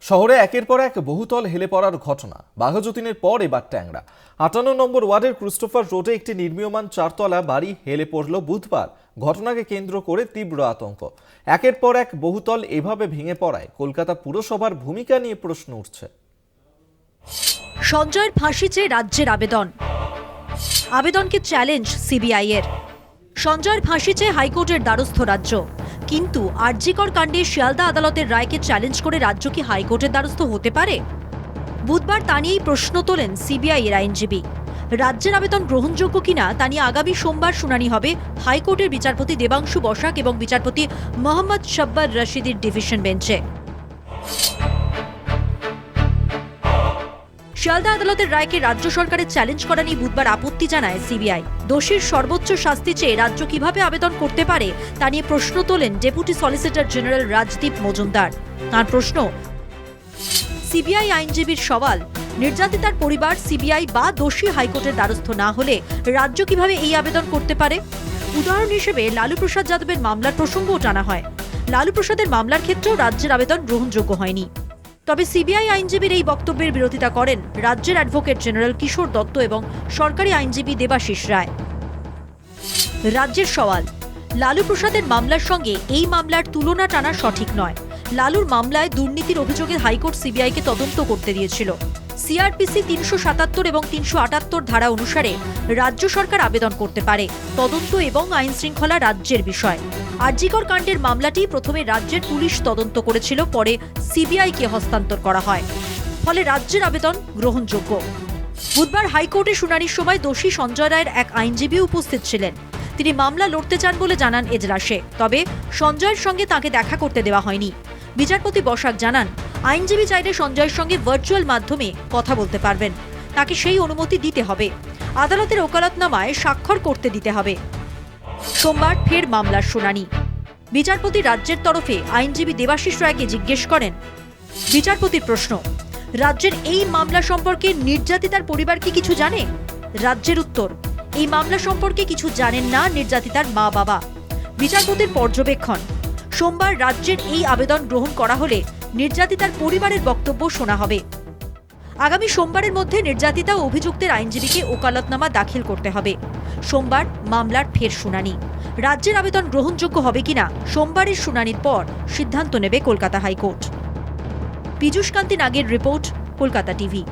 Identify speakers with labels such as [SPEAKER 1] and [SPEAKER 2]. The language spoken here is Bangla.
[SPEAKER 1] শহরে একের পর এক বহুতল হেলে পড়ার ঘটনা। বাঘাযতীনের পর এবার ট্যাংরা ৫৮ নম্বর ওয়ার্ডের ক্রিস্টোফার রোডে একটি নির্মীয়মান চারতলা বাড়ি হেলে পড়ল বুধবার। ঘটনাকে কেন্দ্র করে তীব্র আতঙ্ক। একের পর এক বহুতল এভাবে ভেঙে পড়ায় কলকাতা পুরসভার ভূমিকা নিয়ে প্রশ্ন উঠছে।
[SPEAKER 2] সঞ্জয়ের ফাঁসি চেয়ে রাজ্যের আবেদনকে চ্যালেঞ্জ সিবিআই এর। সঞ্জয়ের ফাঁসি চেয়ে হাইকোর্টের দ্বারস্থ রাজ্য, কিন্তু আরজিকর কাণ্ডে শিয়ালদা আদালতের রায়কে চ্যালেঞ্জ করে রাজ্য কি হাইকোর্টের দ্বারস্থ হতে পারে? বুধবার তা নিয়েই প্রশ্ন তোলেন সিবিআই এর আইনজীবী। রাজ্যের আবেদন গ্রহণযোগ্য কিনা তা নিয়ে আগামী সোমবার শুনানি হবে হাইকোর্টের বিচারপতি দেবাংশু বসাক এবং বিচারপতি মোহাম্মদ শাব্বার রশিদির ডিভিশন বেঞ্চে। শিয়ালদা আদালতের রায়কে রাজ্য সরকারের চ্যালেঞ্জ করা নিয়ে বুধবার আপত্তি জানায় সিবিআই। দোষীর সর্বোচ্চ শাস্তি চেয়ে রাজ্য কিভাবে আবেদন করতে পারে তা নিয়ে প্রশ্ন তোলেন deputy solicitor general Rajdeep Majumdar. তাঁর প্রশ্ন, সিবিআই আইনজীবীর সওয়াল, নির্যাতিতার পরিবার সিবিআই বা দোষী হাইকোর্টের দ্বারস্থ না হলে রাজ্য কিভাবে এই আবেদন করতে পারে? উদাহরণ হিসেবে লালু প্রসাদ যাদবের মামলার প্রসঙ্গও টানা হয়। লালু প্রসাদের মামলার ক্ষেত্রেও রাজ্যের আবেদন গ্রহণযোগ্য হয়নি। তবে সিবিআই আইনজীবীর এই বক্তব্যের বিরোধিতা করেন রাজ্যের অ্যাডভোকেট জেনারেল কিশোর দত্ত এবং সরকারি আইনজীবী দেবাশিস রায়। রাজ্যের সওয়াল, লালু প্রসাদের মামলার সঙ্গে এই মামলার তুলনা টানা সঠিক নয়। লালুর মামলায় দুর্নীতির অভিযোগে হাইকোর্ট সিবিআইকে তদন্ত করতে দিয়েছিল। সিআরপিসি ৩৭৭ এবং ৩৭৮ ধারা অনুসারে রাজ্য সরকার আবেদন করতে পারে। তদন্ত এবং আইন শৃঙ্খলা রাজ্যের বিষয়। আরজিকর কাণ্ডের মামলাটি প্রথমে রাজ্যের পুলিশ তদন্ত করেছিল, পরে সিবিআইকে হস্তান্তর করা হয়। ফলে রাজ্যের আবেদন গ্রহণযোগ্য। বুধবার হাইকোর্টে শুনানির সময় দোষী সঞ্জয় রায়ের এক আইনজীবী উপস্থিত ছিলেন। তিনি মামলা লড়তে চান বলে জানান এজলাসে, তবে সঞ্জয়ের সঙ্গে তাকে দেখা করতে দেওয়া হয়নি। বিচারপতি বসাক জানান, আইনজীবী চাইলে সঞ্জয়ের সঙ্গে ভার্চুয়াল মাধ্যমে কথা বলতে পারবেন। তাকে সেই অনুমতি দিতে হবে। আদালতের ওকালতনামায় স্বাক্ষর করতে দিতে হবে। সোমবার ফের মামলার শুনানি। বিচারপতি রাজ্যের তরফে আইনজীবী দেবাশিস রায়কে জিজ্ঞেস করেন। বিচারপতির প্রশ্ন, রাজ্যের এই মামলা সম্পর্কে নির্যাতিতার পরিবার কি কিছু জানে? রাজ্যের উত্তর, এই মামলা সম্পর্কে কিছু জানেন না নির্যাতিতার মা বাবা। বিচারপতির পর্যবেক্ষণ, সোমবার রাজ্যের এই আবেদন গ্রহণ করা হলে নির্যাতিতার পরিবারের বক্তব্য শোনা হবে। আগামী সোমবারের মধ্যে নির্যাতিতা ও অভিযুক্তের আইনজীবীকে ওকালতনামা দাখিল করতে হবে। সোমবার মামলার ফের শুনানি। রাজ্যের আবেদন গ্রহণযোগ্য হবে কিনা সোমবারের শুনানির পর সিদ্ধান্ত নেবে কলকাতা হাইকোর্ট। পীযূষ কান্তি নাগের রিপোর্ট, কলকাতা টিভি।